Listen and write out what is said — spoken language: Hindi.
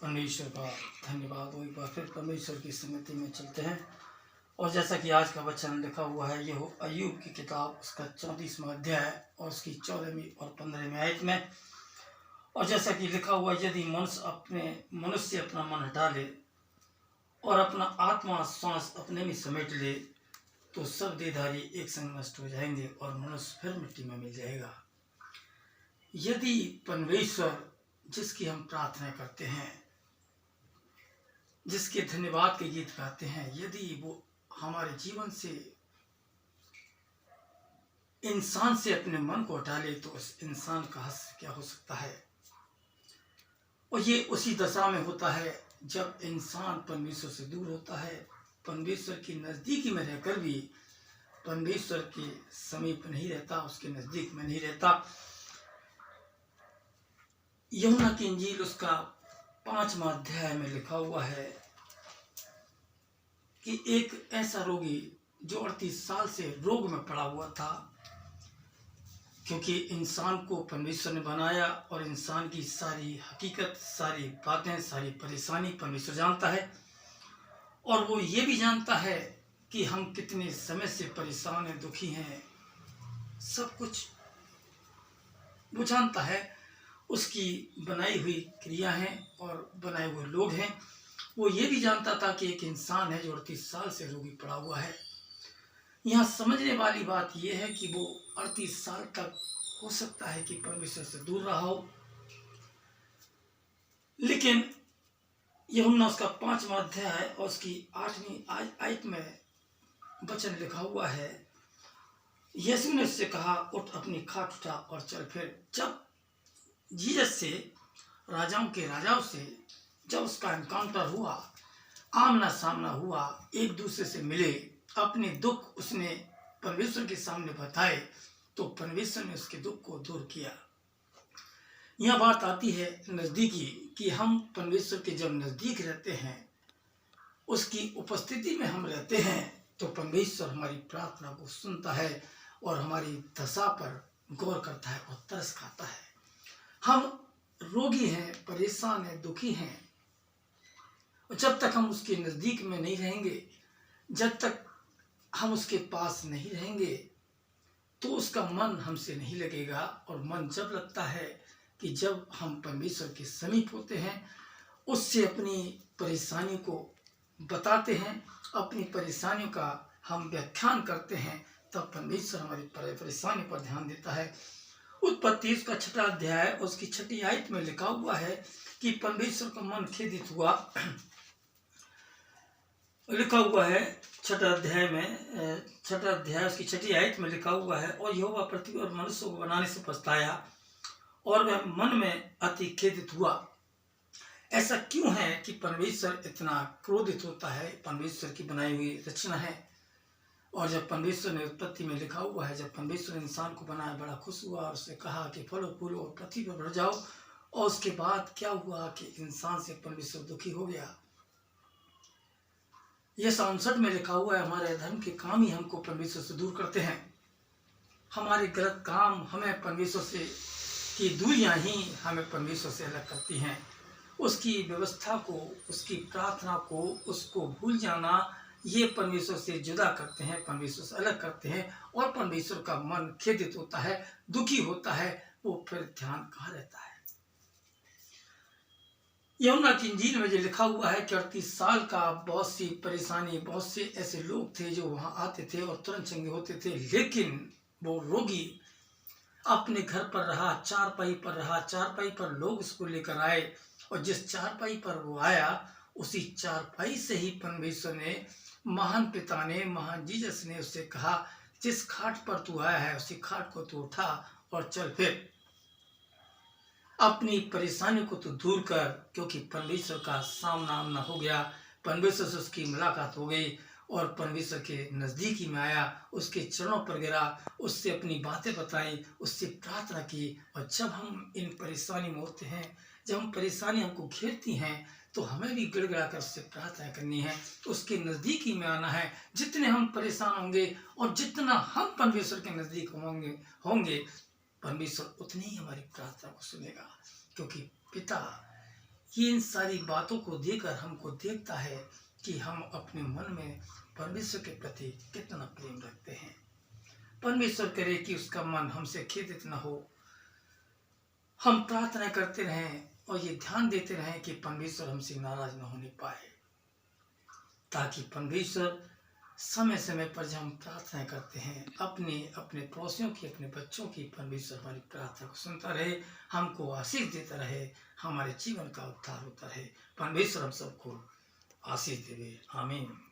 परमेश्वर का धन्यवाद हो। एक बार फिर परमेश्वर की सम्मति में चलते हैं और जैसा कि आज का वचन लिखा हुआ है, ये हो अय्यूब की किताब उसका 34वां अध्याय और उसकी 14वीं और 15वीं आयत में। और जैसा कि लिखा हुआ, यदि मनुष्य अपना मन हटा ले और अपना आत्मा श्वास अपने में समेट ले तो सब देहधारी एक संग नष्ट हो जाएंगे और मनुष्य फिर मिट्टी में मिल जाएगा। यदि परमेश्वर जिसकी हम प्रार्थना करते हैं, जिसके धन्यवाद के गीत गाते हैं, यदि वो हमारे जीवन से इंसान से अपने मन को हटा ले तो उस इंसान का हास्य क्या हो सकता है। और ये उसी दशा में होता है जब इंसान परमेश्वर से दूर होता है, परमेश्वर की नज़दीकी में रहकर भी परमेश्वर के समीप नहीं रहता, उसके नज़दीक में नहीं रहता। यूहन्ना की इंजील उसका 5वां अध्याय में लिखा हुआ है कि एक ऐसा रोगी जो 38 साल से रोग में पड़ा हुआ था, क्योंकि इंसान को परमेश्वर ने बनाया और इंसान की सारी हकीकत, सारी बातें, सारी परेशानी परमेश्वर जानता है। और वो ये भी जानता है कि हम कितने समय से परेशान हैं, दुखी हैं, सब कुछ वो जानता है। उसकी बनाई हुई क्रिया हैं और बनाए हुए लोग हैं। वो ये भी जानता था कि एक इंसान है जो 38 साल से रोगी पड़ा हुआ है। यहाँ समझने वाली बात यह है कि वो 38 साल तक हो सकता है कि परमेश्वर से दूर रहा हो, लेकिन यूहन्ना उसका 5वां अध्याय और उसकी 8वीं आयत में वचन लिखा हुआ है, यीशु ने उससे कहा, उठ अपनी खाट उठा और चल फिर। जब जीसस से, राजाओं के राजाओं से जब उसका एनकाउंटर हुआ, आमना सामना हुआ, एक दूसरे से मिले, अपने दुख उसने परमेश्वर के सामने बताए, तो परमेश्वर ने उसके दुख को दूर किया। यह बात आती है नज़दीकी कि हम परमेश्वर के जब नज़दीक रहते हैं, उसकी उपस्थिति में हम रहते हैं, तो परमेश्वर हमारी प्रार्थना को सुनता है और हमारी दशा पर गौर करता है और तरस खाता है। हम रोगी हैं, परेशान हैं, दुखी हैं, और जब तक हम उसके नज़दीक में नहीं रहेंगे, जब तक हम उसके पास नहीं रहेंगे, तो उसका मन हमसे नहीं लगेगा। और मन जब लगता है कि जब हम परमेश्वर के समीप होते हैं, उससे अपनी परेशानी को बताते हैं, अपनी परेशानियों का हम व्याख्यान करते हैं, तब परमेश्वर हमारी परेशानी पर ध्यान देता है। उत्पत्ति उसका 6वां अध्याय उसकी 6वीं आयत में लिखा हुआ है कि परमेश्वर का मन खेदित हुआ। लिखा हुआ है 6वां अध्याय उसकी 6वीं आयत में लिखा हुआ है, और यहोवा पृथ्वी और मनुष्य को बनाने से पछताया और वह मन में अति खेदित हुआ। ऐसा क्यों है कि परमेश्वर इतना क्रोधित होता है? परमेश्वर की बनाई हुई रचना है, और जब परमेश्वर ने उत्पत्ति में लिखा हुआ है, जब परमेश्वर ने इंसान को बनाया, बड़ा खुश हुआ और उसने कहा कि फलो फूलो और पृथ्वी पर बढ़ जाओ। और उसके बाद क्या हुआ कि इंसान से परमेश्वर दुखी हो गया। यह 67 में लिखा हुआ है, हमारे अधर्म के काम ही हमको परमेश्वर से दूर करते हैं। हमारे गलत काम हमें परमेश्वर से की दूरियां ही हमें परमेश्वर से अलग करती हैं। उसकी व्यवस्था को, उसकी प्रार्थना को, उसको भूल जाना, ये परमेश्वर से जुदा करते हैं, परमेश्वर से अलग करते हैं, और परमेश्वर का मन खेदित होता है, दुखी होता है। वो फिर ध्यान कहाँ रहता है? यूहन्ना की इंजील में जो लिखा हुआ है कि 38 साल का बहुत सी परेशानी, बहुत से ऐसे लोग थे जो वहाँ आते थे और तुरंत चंगे होते थे, लेकिन वो रोगी अपने घर पर रहा, चारपाई पर रहा, चारपाई पर लोग उसको लेकर आए, और जिस चारपाई पर वो आया, उसी चारपाई से ही परमेश्वर ने, महान पिता ने, महान जीसस ने उससे कहा, जिस खाट पर तू आया है उसी खाट को तू उठा और चल फिर। अपनी परेशानी को तो दूर कर, क्योंकि परमेश्वर का सामना आमना हो गया, परमेश्वर से उसकी मुलाकात हो गई और परमेश्वर के नज़दीकी में आया, उसके चरणों पर गिरा, उससे अपनी बातें बताई, उससे प्रार्थना की। और जब हम इन परेशानी में होते हैं, जब हम परेशानी हमको घेरती हैं, तो हमें भी गिड़गिड़ा कर उससे प्रार्थना करनी है, तो उसके नज़दीकी में आना है। जितने हम परेशान होंगे और जितना हम परमेश्वर के नज़दीक होंगे परमेश्वर उतनी ही हमारी प्रार्थना को सुनेगा, क्योंकि पिता ये इन सारी बातों को देकर हमको देखता है कि हम अपने मन में परमेश्वर के प्रति कितना प्रेम रखते हैं। परमेश्वर करे कि उसका मन हमसे खेदित न हो। हम प्रार्थना करते रहें और ये ध्यान देते रहें कि परमेश्वर हमसे नाराज न होने पाए, ताकि परमेश्वर समय समय पर जब हम प्रार्थना करते हैं अपने अपने पड़ोसियों की, अपने बच्चों की, परमेश्वर हमारी प्रार्थना को सुनता रहे, हमको आशीष देता रहे, हमारे जीवन का उद्धार होता रहे। परमेश्वर हम सबको आशीष देवे। आमीन।